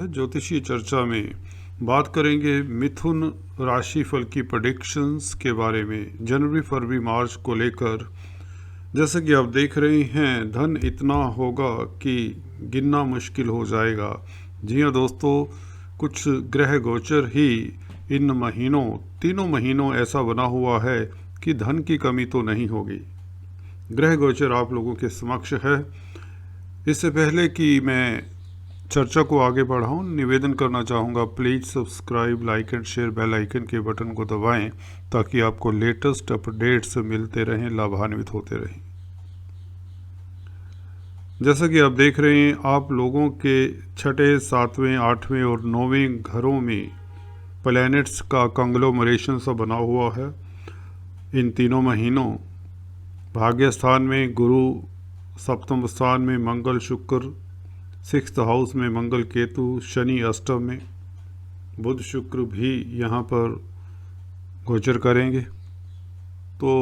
ज्योतिषीय चर्चा में बात करेंगे मिथुन राशि फल की प्रेडिक्शंस के बारे में जनवरी फरवरी मार्च को लेकर। जैसे कि आप देख रहे हैं, धन इतना होगा कि गिनना मुश्किल हो जाएगा। जी हाँ दोस्तों, कुछ ग्रह गोचर ही इन तीनों महीनों ऐसा बना हुआ है कि धन की कमी तो नहीं होगी। ग्रह गोचर आप लोगों के समक्ष है। इससे पहले कि मैं चर्चा को आगे बढ़ाऊं, निवेदन करना चाहूँगा, please subscribe, like and share, bell icon के बटन को दबाएं ताकि आपको लेटेस्ट अपडेट्स मिलते रहें, लाभान्वित होते रहें। जैसा कि आप देख रहे हैं, आप लोगों के छठे, सातवें, आठवें और नौवें घरों में प्लैनेट्स का कंग्लोमरेशन सा बना हुआ है। इन तीनों महीनों भाग्य स्थान में गुरु, सप्तम स्थान में मंगल शुक्र, सिक्स्थ हाउस में मंगल केतु, शनि अष्टम में, बुध शुक्र भी यहाँ पर गोचर करेंगे। तो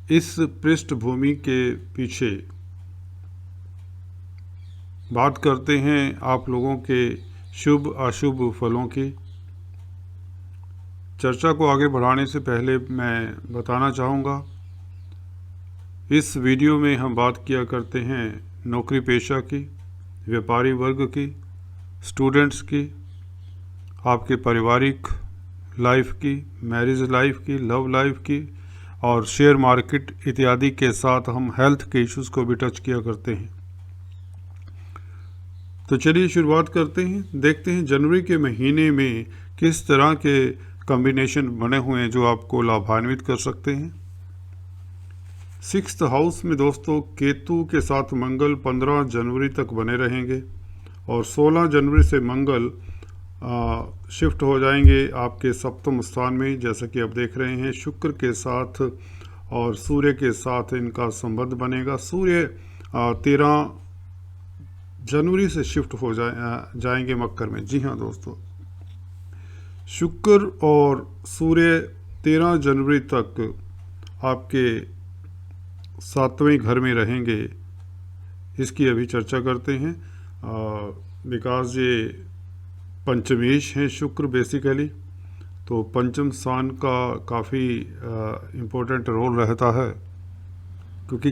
इस पृष्ठभूमि के पीछे बात करते हैं आप लोगों के शुभ अशुभ फलों की। चर्चा को आगे बढ़ाने से पहले मैं बताना चाहूँगा, इस वीडियो में हम बात किया करते हैं नौकरी पेशा की, व्यापारी वर्ग की, स्टूडेंट्स की, आपके पारिवारिक लाइफ की, मैरिज लाइफ की, लव लाइफ की और शेयर मार्केट इत्यादि के साथ हम हेल्थ के इश्यूज को भी टच किया करते हैं। तो चलिए शुरुआत करते हैं, देखते हैं जनवरी के महीने में किस तरह के कॉम्बिनेशन बने हुए हैं जो आपको लाभान्वित कर सकते हैं। सिक्स्थ हाउस में दोस्तों केतु के साथ मंगल 15 जनवरी तक बने रहेंगे और 16 जनवरी से मंगल शिफ्ट हो जाएंगे आपके सप्तम स्थान में। जैसा कि आप देख रहे हैं, शुक्र के साथ और सूर्य के साथ इनका संबंध बनेगा। सूर्य 13 जनवरी से शिफ्ट हो जाएंगे मकर में। जी हाँ दोस्तों, शुक्र और सूर्य 13 जनवरी तक आपके सातवें घर में रहेंगे। इसकी अभी चर्चा करते हैं। बिकॉज ये पंचमेश हैं शुक्र बेसिकली, तो पंचम स्थान का काफ़ी इम्पोर्टेंट रोल रहता है क्योंकि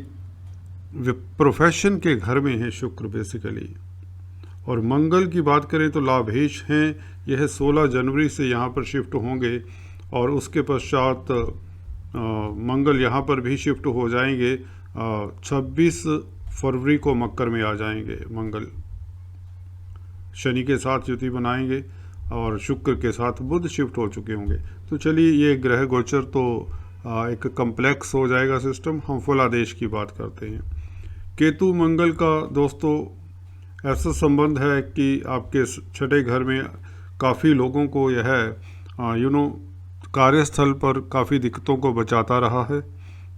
प्रोफेशन के घर में है शुक्र बेसिकली। और मंगल की बात करें तो लाभेश हैं, यह 16 जनवरी से यहाँ पर शिफ्ट होंगे और उसके पश्चात मंगल यहाँ पर भी शिफ्ट हो जाएंगे। 26 फरवरी को मकर में आ जाएंगे मंगल, शनि के साथ युति बनाएंगे और शुक्र के साथ बुध शिफ्ट हो चुके होंगे। तो चलिए, ये ग्रह गोचर तो एक कम्प्लेक्स हो जाएगा सिस्टम। हम फलादेश की बात करते हैं। केतु मंगल का दोस्तों ऐसा संबंध है कि आपके छठे घर में काफ़ी लोगों को यह कार्यस्थल पर काफ़ी दिक्कतों को बचाता रहा है।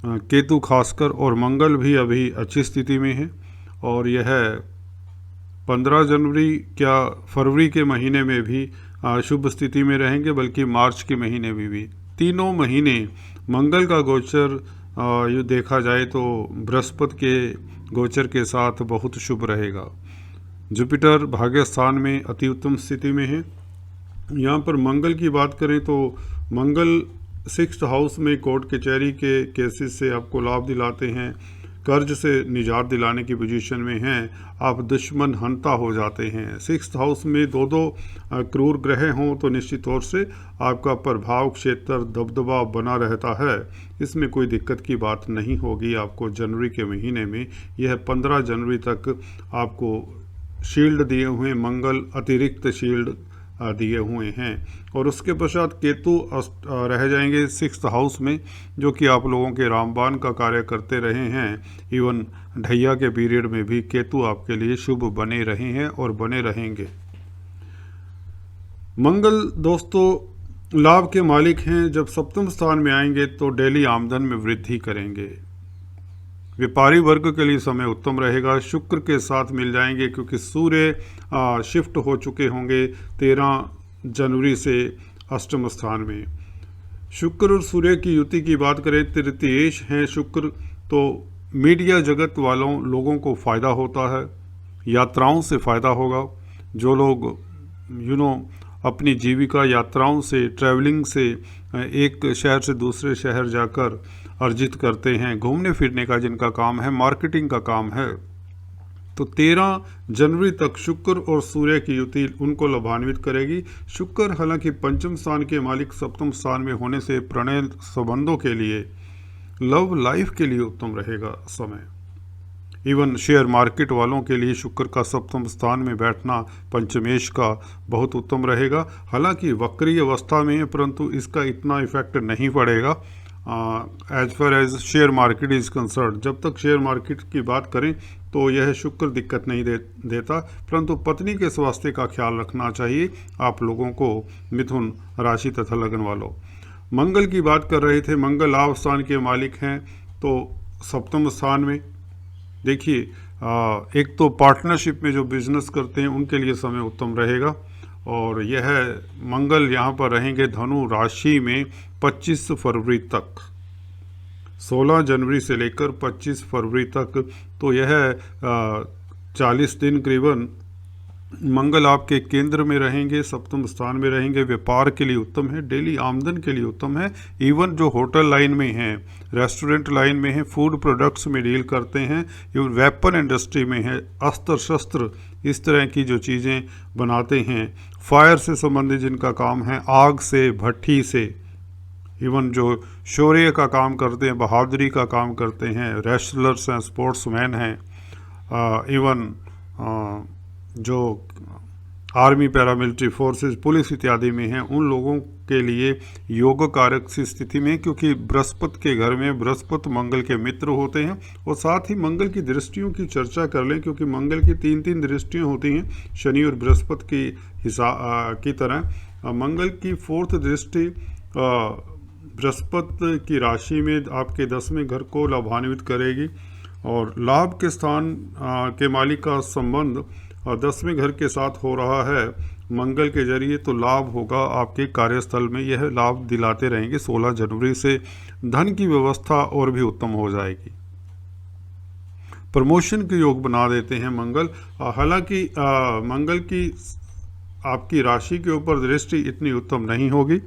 केतु खासकर, और मंगल भी अभी अच्छी स्थिति में है और यह 15 जनवरी क्या फरवरी के महीने में भी शुभ स्थिति में रहेंगे, बल्कि मार्च के महीने में भी। तीनों महीने मंगल का गोचर ये देखा जाए तो बृहस्पति के गोचर के साथ बहुत शुभ रहेगा। जुपिटर भाग्य स्थान में अति उत्तम स्थिति में है। यहाँ पर मंगल की बात करें तो मंगल सिक्स्थ हाउस में कोर्ट कचहरी के केसेस से आपको लाभ दिलाते हैं, कर्ज से निजात दिलाने की पोजीशन में हैं, आप दुश्मन हंता हो जाते हैं। सिक्स्थ हाउस में दो क्रूर ग्रह हों तो निश्चित तौर से आपका प्रभाव क्षेत्र दबदबा बना रहता है। इसमें कोई दिक्कत की बात नहीं होगी आपको जनवरी के महीने में। यह 15 जनवरी तक आपको शील्ड दिए हुए मंगल अतिरिक्त शील्ड दिए हुए हैं और उसके पश्चात केतु रह जाएंगे सिक्स्थ हाउस में, जो कि आप लोगों के रामबाण का कार्य करते रहे हैं। इवन ढैया के पीरियड में भी केतु आपके लिए शुभ बने रहे हैं और बने रहेंगे। मंगल दोस्तों लाभ के मालिक हैं। जब सप्तम स्थान में आएंगे तो डेली आमदन में वृद्धि करेंगे। व्यापारी वर्ग के लिए समय उत्तम रहेगा। शुक्र के साथ मिल जाएंगे क्योंकि सूर्य शिफ्ट हो चुके होंगे 13 जनवरी से अष्टम स्थान में। शुक्र और सूर्य की युति की बात करें, तृतीयेश हैं शुक्र, तो मीडिया जगत लोगों को फ़ायदा होता है, यात्राओं से फ़ायदा होगा। जो लोग अपनी जीविका यात्राओं से, ट्रैवलिंग से, एक शहर से दूसरे शहर जाकर अर्जित करते हैं, घूमने फिरने का जिनका काम है, मार्केटिंग का काम है, तो 13 जनवरी तक शुक्र और सूर्य की युति उनको लाभान्वित करेगी। शुक्र हालांकि पंचम स्थान के मालिक सप्तम स्थान में होने से प्रणय संबंधों के लिए, लव लाइफ के लिए उत्तम रहेगा समय। इवन शेयर मार्केट वालों के लिए शुक्र का सप्तम स्थान में बैठना पंचमेश का बहुत उत्तम रहेगा। हालांकि वक्री अवस्था में है, परंतु इसका इतना इफेक्ट नहीं पड़ेगा as far as share market is concern. जब तक शेयर मार्केट की बात करें तो यह शुक्र दिक्कत नहीं देता, परंतु पत्नी के स्वास्थ्य का ख्याल रखना चाहिए आप लोगों को, मिथुन राशि तथा लगन वालों। मंगल की बात कर रहे थे, मंगल लाभ स्थान के मालिक हैं, तो सप्तम स्थान में देखिए एक तो पार्टनरशिप में जो बिजनेस करते हैं उनके लिए समय उत्तम रहेगा, और यह मंगल यहाँ पर रहेंगे धनु राशि में 25 फरवरी तक, 16 जनवरी से लेकर 25 फरवरी तक। तो यह 40 दिन करीबन मंगल आपके केंद्र में रहेंगे, सप्तम स्थान में रहेंगे, व्यापार के लिए उत्तम है, डेली आमदन के लिए उत्तम है। इवन जो होटल लाइन में हैं, रेस्टोरेंट लाइन में हैं, फूड प्रोडक्ट्स में डील करते हैं, इवन वेपन इंडस्ट्री में है, अस्त्र शस्त्र इस तरह की जो चीज़ें बनाते हैं, फायर से संबंधित जिनका काम है, आग से, भट्ठी से, इवन जो शौर्य का काम करते हैं, बहादुरी का काम करते हैं, रेसलर्स हैं, स्पोर्ट्समैन हैं, इवन जो आर्मी, पैरामिलिट्री फोर्सेस, पुलिस इत्यादि में हैं, उन लोगों के लिए योग कारक सी स्थिति में, क्योंकि बृहस्पति के घर में बृहस्पति मंगल के मित्र होते हैं। और साथ ही मंगल की दृष्टियों की चर्चा कर लें, क्योंकि मंगल की 3 दृष्टियां होती हैं शनि और बृहस्पति की तरह। मंगल की 4th दृष्टि बृहस्पति की राशि में आपके 10वें घर को लाभान्वित करेगी, और लाभ के स्थान के मालिक का संबंध 10वें घर के साथ हो रहा है मंगल के जरिए, तो लाभ होगा आपके कार्यस्थल में, यह लाभ दिलाते रहेंगे। 16 जनवरी से धन की व्यवस्था और भी उत्तम हो जाएगी, प्रमोशन के योग बना देते हैं मंगल। हालांकि मंगल की आपकी राशि के ऊपर दृष्टि इतनी उत्तम नहीं होगी,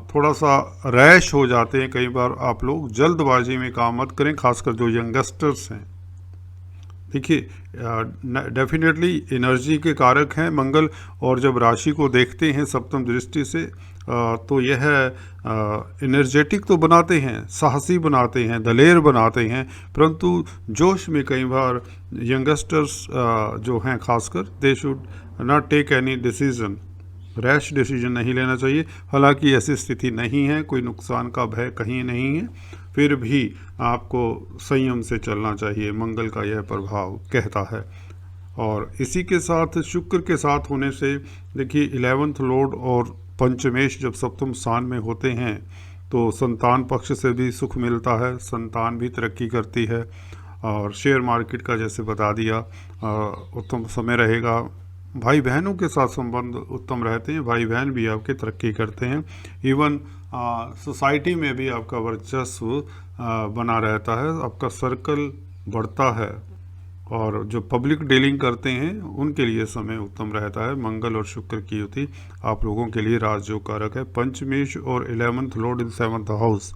थोड़ा सा रैश हो जाते हैं कई बार आप लोग, जल्दबाजी में काम मत करें, खासकर जो यंगस्टर्स हैं। देखिए डेफिनेटली एनर्जी के कारक हैं मंगल, और जब राशि को देखते हैं सप्तम दृष्टि से तो यह एनर्जेटिक तो बनाते हैं, साहसी बनाते हैं, दलेर बनाते हैं, परंतु जोश में कई बार यंगस्टर्स जो हैं खासकर, they should not take any decision, rash decision नहीं लेना चाहिए। हालांकि ऐसी स्थिति नहीं है, कोई नुकसान का भय कहीं नहीं है, फिर भी आपको संयम से चलना चाहिए, मंगल का यह प्रभाव कहता है। और इसी के साथ शुक्र के साथ होने से देखिए 11th लॉर्ड और पंचमेश जब सप्तम स्थान में होते हैं तो संतान पक्ष से भी सुख मिलता है, संतान भी तरक्की करती है, और शेयर मार्केट का जैसे बता दिया उत्तम समय रहेगा। भाई बहनों के साथ संबंध उत्तम रहते हैं, भाई बहन भी आपके तरक्की करते हैं, इवन सोसाइटी में भी आपका वर्चस्व बना रहता है, आपका सर्कल बढ़ता है, और जो पब्लिक डीलिंग करते हैं उनके लिए समय उत्तम रहता है। मंगल और शुक्र की युति आप लोगों के लिए राजयोग कारक है। पंचमेश और 11th लॉर्ड इन 7th हाउस,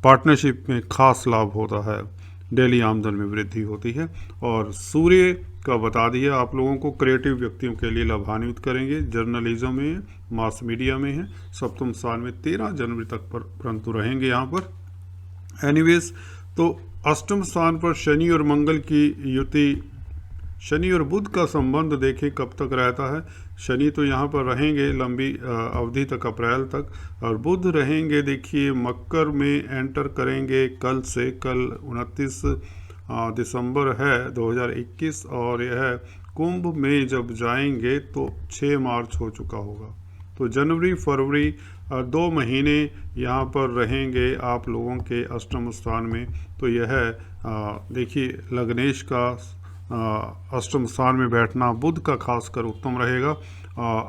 पार्टनरशिप में खास लाभ होता है, डेली आमदन में वृद्धि होती है। और सूर्य का बता दिया आप लोगों को, क्रिएटिव व्यक्तियों के लिए लाभान्वित करेंगे, जर्नलिज्म में है, मास मीडिया में है, सप्तम स्थान में 13 जनवरी तक परंतु रहेंगे यहाँ पर। एनीवेज, तो अष्टम स्थान पर शनि और मंगल की युति, शनि और बुध का संबंध देखें कब तक रहता है। शनि तो यहाँ पर रहेंगे लंबी अवधि तक, अप्रैल तक, और बुध रहेंगे देखिए मकर में एंटर करेंगे कल से, कल 29 दिसंबर है 2021, और यह कुंभ में जब जाएंगे तो 6 मार्च हो चुका होगा। तो जनवरी फरवरी 2 महीने यहाँ पर रहेंगे आप लोगों के अष्टम स्थान में। तो यह देखिए लग्नेश का अष्टम स्थान में बैठना बुध का खासकर उत्तम रहेगा।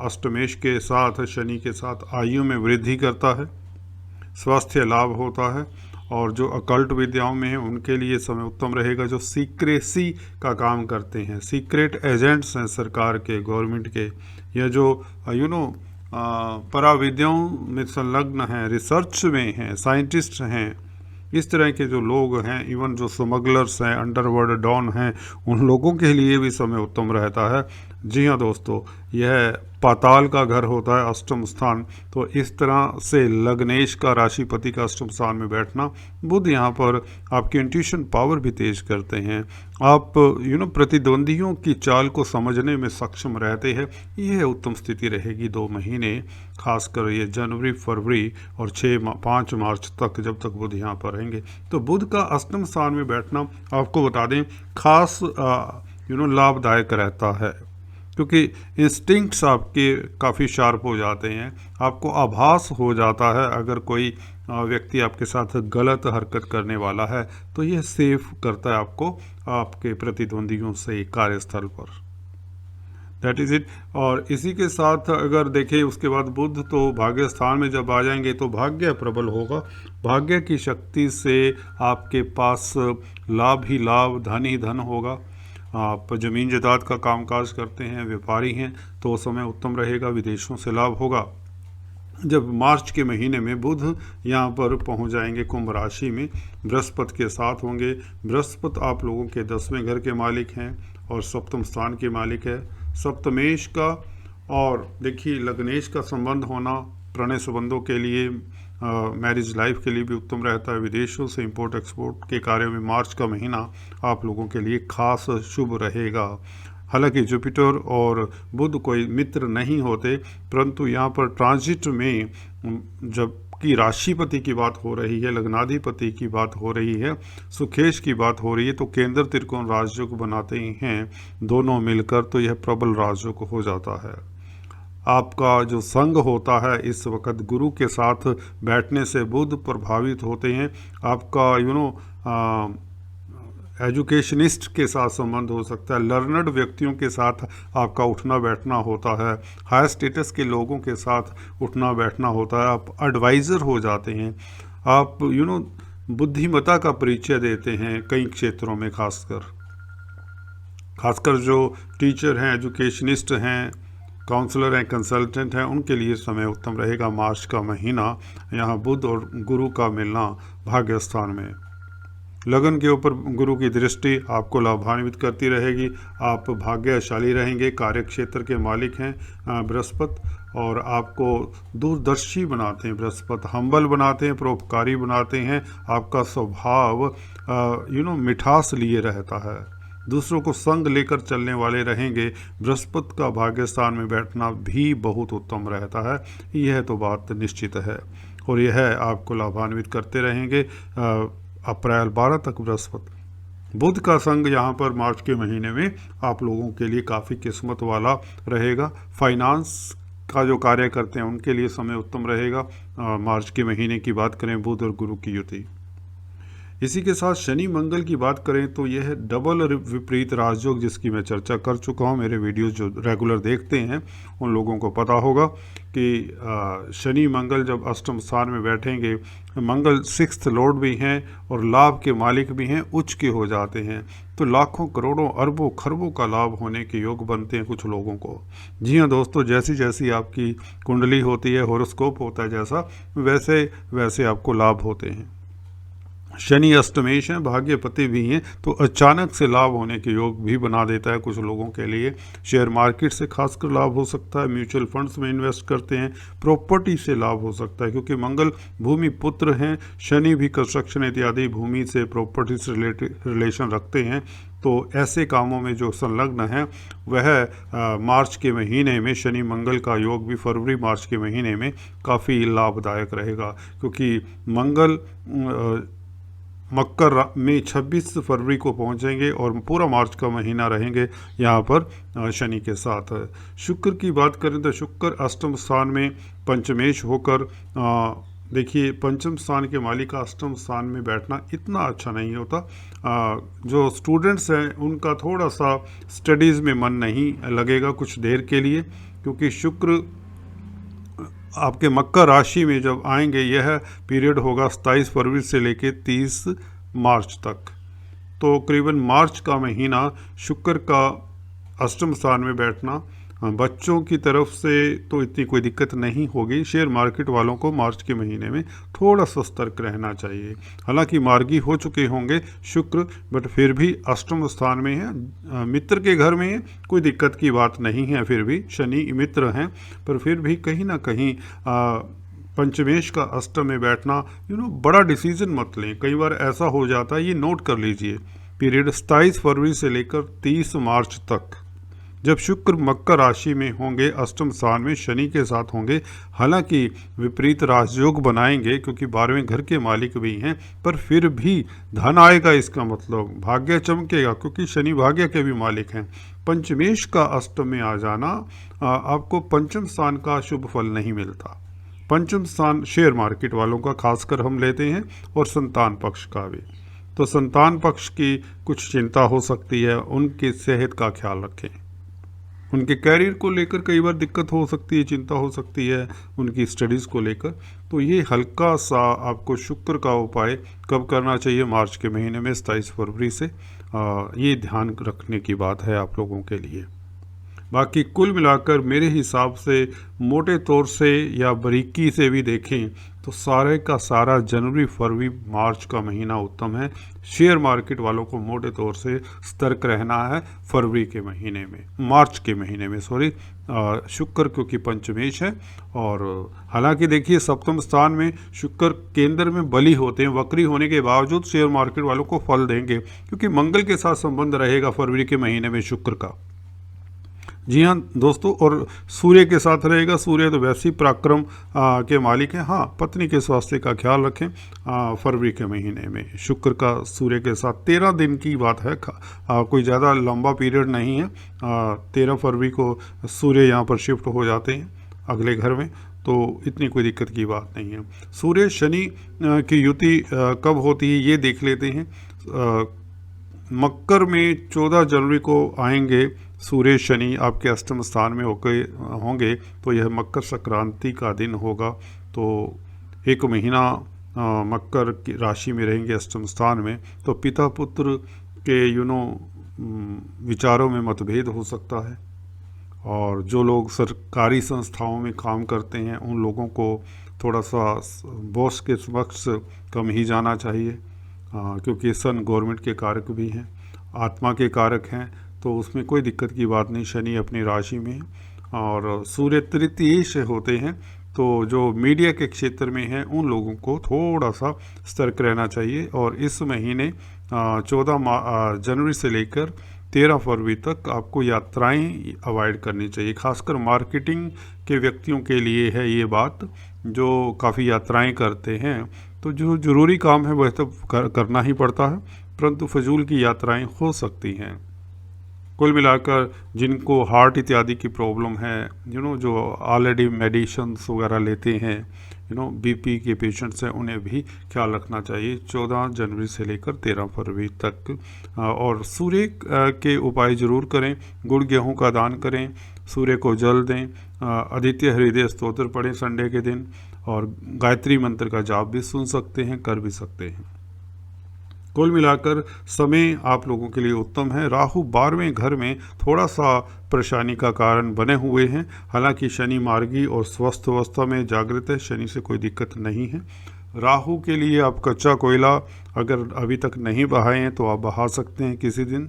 अष्टमेश के साथ, शनि के साथ आयु में वृद्धि करता है, स्वास्थ्य लाभ होता है, और जो अकल्ट विद्याओं में हैं उनके लिए समय उत्तम रहेगा। जो सीक्रेसी का काम करते हैं, सीक्रेट एजेंट्स हैं सरकार के, गवर्नमेंट के, या जो पराविद्याओं में संलग्न हैं, रिसर्च में हैं, साइंटिस्ट हैं, इस तरह के जो लोग हैं, इवन जो स्मगलर्स हैं, अंडरवर्ल्ड डॉन हैं, उन लोगों के लिए भी समय उत्तम रहता है। जी हाँ दोस्तों, यह पाताल का घर होता है अष्टम स्थान। तो इस तरह से लग्नेश का, राशिपति का अष्टम स्थान में बैठना, बुध यहाँ पर आपकी इंट्यूशन पावर भी तेज करते हैं। आप प्रतिद्वंदियों की चाल को समझने में सक्षम रहते हैं। यह उत्तम स्थिति रहेगी 2 महीने, खासकर ये जनवरी, फरवरी और 5 मार्च तक, जब तक बुध यहाँ पर रहेंगे। तो बुध का अष्टम स्थान में बैठना आपको बता दें खास लाभदायक रहता है, क्योंकि इंस्टिंक्ट्स आपके काफ़ी शार्प हो जाते हैं। आपको आभास हो जाता है अगर कोई व्यक्ति आपके साथ गलत हरकत करने वाला है, तो यह सेफ करता है आपको आपके प्रतिद्वंदियों से कार्यस्थल पर। That is it. और इसी के साथ अगर देखें उसके बाद बुध तो भाग्य स्थान में जब आ जाएंगे तो भाग्य प्रबल होगा। भाग्य की शक्ति से आपके पास लाभ ही लाभ, धन ही धन होगा। आप ज़मीन जायदाद का कामकाज करते हैं, व्यापारी हैं, तो समय उत्तम रहेगा, विदेशों से लाभ होगा। जब मार्च के महीने में बुध यहाँ पर पहुँच जाएंगे कुंभ राशि में, बृहस्पति के साथ होंगे। बृहस्पति आप लोगों के 10वें घर के मालिक हैं और सप्तम स्थान के मालिक है। सप्तमेश का और देखिए लग्नेश का संबंध होना प्रणय संबंधों के लिए, मैरिज लाइफ के लिए भी उत्तम रहता है। विदेशों से इंपोर्ट एक्सपोर्ट के कार्यों में मार्च का महीना आप लोगों के लिए खास शुभ रहेगा। हालांकि जुपिटर और बुध कोई मित्र नहीं होते, परंतु यहाँ पर ट्रांजिट में जबकि राशिपति की बात हो रही है, लग्नाधिपति की बात हो रही है, सुखेश की बात हो रही है, तो केंद्र त्रिकोण राजयोग बनाते हैं दोनों मिलकर, तो यह प्रबल राजयोग हो जाता है। आपका जो संग होता है इस वक्त गुरु के साथ बैठने से बुध प्रभावित होते हैं। आपका एजुकेशनिस्ट के साथ संबंध हो सकता है, लर्नड व्यक्तियों के साथ आपका उठना बैठना होता है, हाई स्टेटस के लोगों के साथ उठना बैठना होता है, आप एडवाइज़र हो जाते हैं, आप बुद्धिमत्ता का परिचय देते हैं कई क्षेत्रों में, खासकर जो टीचर हैं, एजुकेशनिस्ट हैं, काउंसलर हैं, कंसल्टेंट हैं, उनके लिए समय उत्तम रहेगा। मार्च का महीना यहाँ बुध और गुरु का मिलना भाग्य स्थान में, लगन के ऊपर गुरु की दृष्टि आपको लाभान्वित करती रहेगी। आप भाग्यशाली रहेंगे। कार्य क्षेत्र के मालिक हैं बृहस्पति, और आपको दूरदर्शी बनाते हैं बृहस्पति, हम्बल बनाते हैं, परोपकारी बनाते हैं। आपका स्वभाव मिठास लिए रहता है, दूसरों को संग लेकर चलने वाले रहेंगे। बृहस्पति का भाग्य स्थान में बैठना भी बहुत उत्तम रहता है, यह तो बात निश्चित है, और यह आपको लाभान्वित करते रहेंगे अप्रैल 12 तक बृहस्पति। बुध का संग यहाँ पर मार्च के महीने में आप लोगों के लिए काफ़ी किस्मत वाला रहेगा। फाइनेंस का जो कार्य करते हैं उनके लिए समय उत्तम रहेगा। मार्च के महीने की बात करें, बुध और गुरु की युति। इसी के साथ शनि मंगल की बात करें तो यह डबल विपरीत राजयोग, जिसकी मैं चर्चा कर चुका हूं। मेरे वीडियोस जो रेगुलर देखते हैं उन लोगों को पता होगा कि शनि मंगल जब अष्टम स्थान में बैठेंगे, मंगल 6th लॉर्ड भी हैं और लाभ के मालिक भी हैं, उच्च के हो जाते हैं, तो लाखों करोड़ों अरबों खरबों का लाभ होने के योग बनते हैं कुछ लोगों को। जी हाँ दोस्तों, जैसी जैसी आपकी कुंडली होती है, हॉरोस्कोप होता है जैसा, वैसे वैसे आपको लाभ होते हैं। शनि अष्टमेश हैं, भाग्यपति भी हैं, तो अचानक से लाभ होने के योग भी बना देता है कुछ लोगों के लिए। शेयर मार्केट से खासकर लाभ हो सकता है, म्यूचुअल फंड्स में इन्वेस्ट करते हैं, प्रॉपर्टी से लाभ हो सकता है, क्योंकि मंगल भूमि पुत्र हैं। शनि भी कंस्ट्रक्शन इत्यादि भूमि से, प्रॉपर्टी से रिलेशन रखते हैं, तो ऐसे कामों में जो संलग्न हैं वह मार्च के महीने में शनि मंगल का योग भी फरवरी मार्च के महीने में काफ़ी लाभदायक रहेगा, क्योंकि मंगल मकर में 26 फरवरी को पहुंचेंगे और पूरा मार्च का महीना रहेंगे यहाँ पर शनि के साथ। शुक्र की बात करें तो शुक्र अष्टम स्थान में पंचमेश होकर, देखिए पंचम स्थान के मालिक का अष्टम स्थान में बैठना इतना अच्छा नहीं होता। जो स्टूडेंट्स हैं उनका थोड़ा सा स्टडीज़ में मन नहीं लगेगा कुछ देर के लिए, क्योंकि शुक्र आपके मकर राशि में जब आएंगे, यह पीरियड होगा 27 फरवरी से लेकर 30 मार्च तक। तो करीबन मार्च का महीना शुक्र का अष्टम स्थान में बैठना, बच्चों की तरफ से तो इतनी कोई दिक्कत नहीं होगी। शेयर मार्केट वालों को मार्च के महीने में थोड़ा सा सतर्क रहना चाहिए। हालांकि मार्गी हो चुके होंगे शुक्र, बट फिर भी अष्टम स्थान में है, मित्र के घर में है, कोई दिक्कत की बात नहीं है। फिर भी शनि मित्र हैं, पर फिर भी कहीं ना कहीं पंचमेश का अष्टम में बैठना, बड़ा डिसीजन मत लें। कई बार ऐसा हो जाता है, ये नोट कर लीजिए, पीरियड 27 फरवरी से लेकर 30 मार्च तक जब शुक्र मकर राशि में होंगे, अष्टम स्थान में शनि के साथ होंगे। हालांकि विपरीत राजयोग बनाएंगे क्योंकि 12वें घर के मालिक भी हैं, पर फिर भी धन आएगा। इसका मतलब भाग्य चमकेगा क्योंकि शनि भाग्य के भी मालिक हैं। पंचमेश का अष्टम में आ जाना आपको पंचम स्थान का शुभ फल नहीं मिलता। पंचम स्थान शेयर मार्केट वालों का खासकर हम लेते हैं, और संतान पक्ष का भी। तो संतान पक्ष की कुछ चिंता हो सकती है, उनकी सेहत का ख्याल रखें। उनके कैरियर को लेकर कई बार दिक्कत हो सकती है, चिंता हो सकती है उनकी स्टडीज़ को लेकर। तो ये हल्का सा आपको शुक्र का उपाय कब करना चाहिए, मार्च के महीने में 27 फरवरी से, ये ध्यान रखने की बात है आप लोगों के लिए। बाकी कुल मिलाकर मेरे हिसाब से मोटे तौर से या बारीकी से भी देखें तो सारे का सारा जनवरी फरवरी मार्च का महीना उत्तम है। शेयर मार्केट वालों को मोटे तौर से सतर्क रहना है फरवरी के महीने में, मार्च के महीने में, सॉरी, शुक्र क्योंकि पंचमेश है। और हालांकि देखिए सप्तम स्थान में शुक्र केंद्र में बली होते हैं, वक्री होने के बावजूद शेयर मार्केट वालों को फल देंगे क्योंकि मंगल के साथ संबंध रहेगा फरवरी के महीने में शुक्र का। जी हाँ दोस्तों, और सूर्य के साथ रहेगा। सूर्य तो वैसे ही पराक्रम के मालिक हैं। हाँ, पत्नी के स्वास्थ्य का ख्याल रखें। फरवरी के महीने में शुक्र का सूर्य के साथ 13 दिन की बात है, कोई ज़्यादा लंबा पीरियड नहीं है। 13 फरवरी को सूर्य यहाँ पर शिफ्ट हो जाते हैं अगले घर में, तो इतनी कोई दिक्कत की बात नहीं है। सूर्य शनि की युति कब होती है ये देख लेते हैं। मकर में 14 जनवरी को आएंगे सूर्य शनि आपके अष्टम स्थान में होंगे, तो यह मकर संक्रांति का दिन होगा। तो एक महीना मकर की राशि में रहेंगे अष्टम स्थान में, तो पिता पुत्र के विचारों में मतभेद हो सकता है। और जो लोग सरकारी संस्थाओं में काम करते हैं उन लोगों को थोड़ा सा बॉस के समक्ष कम ही जाना चाहिए, क्योंकि सन गवर्नमेंट के कारक भी हैं, आत्मा के कारक हैं, तो उसमें कोई दिक्कत की बात नहीं। शनि अपनी राशि में और सूर्य तृतीय से होते हैं, तो जो मीडिया के क्षेत्र में हैं उन लोगों को थोड़ा सा सतर्क रहना चाहिए। और इस महीने 14 जनवरी से लेकर 13 फरवरी तक आपको यात्राएं अवॉइड करनी चाहिए। खासकर मार्केटिंग के व्यक्तियों के लिए है ये बात, जो काफ़ी यात्राएं करते हैं। तो जो ज़रूरी काम है वह तो करना ही पड़ता है, परंतु फजूल की यात्राएं हो सकती हैं। कुल मिलाकर जिनको हार्ट इत्यादि की प्रॉब्लम है, जो ऑलरेडी मेडिसिन्स वगैरह लेते हैं, बीपी के पेशेंट्स हैं, उन्हें भी ख्याल रखना चाहिए 14 जनवरी से लेकर 13 फरवरी तक। और सूर्य के उपाय ज़रूर करें, गुड़ गेहूं का दान करें, सूर्य को जल दें, आदित्य हृदय स्तोत्र पढ़ें संडे के दिन, और गायत्री मंत्र का जाप भी सुन सकते हैं, कर भी सकते हैं। कुल मिलाकर समय आप लोगों के लिए उत्तम है। राहु 12वें घर में थोड़ा सा परेशानी का कारण बने हुए हैं। हालांकि शनि मार्गी और स्वस्थ अवस्था में जागृत है, शनि से कोई दिक्कत नहीं है। राहु के लिए आप कच्चा कोयला अगर अभी तक नहीं बहाए हैं तो आप बहा सकते हैं किसी दिन,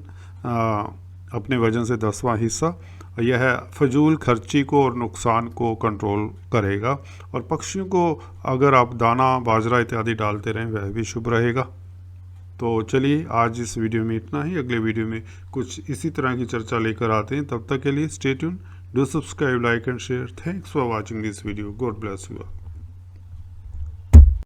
अपने वजन से 10वां हिस्सा। यह फजूल खर्ची को और नुकसान को कंट्रोल करेगा। और पक्षियों को अगर आप दाना बाजरा इत्यादि डालते रहें वह भी शुभ रहेगा। तो चलिए आज इस वीडियो में इतना ही। अगले वीडियो में कुछ इसी तरह की चर्चा लेकर आते हैं। तब तक के लिए stay tune, do subscribe, like and share. Thanks for watching this video. God bless you.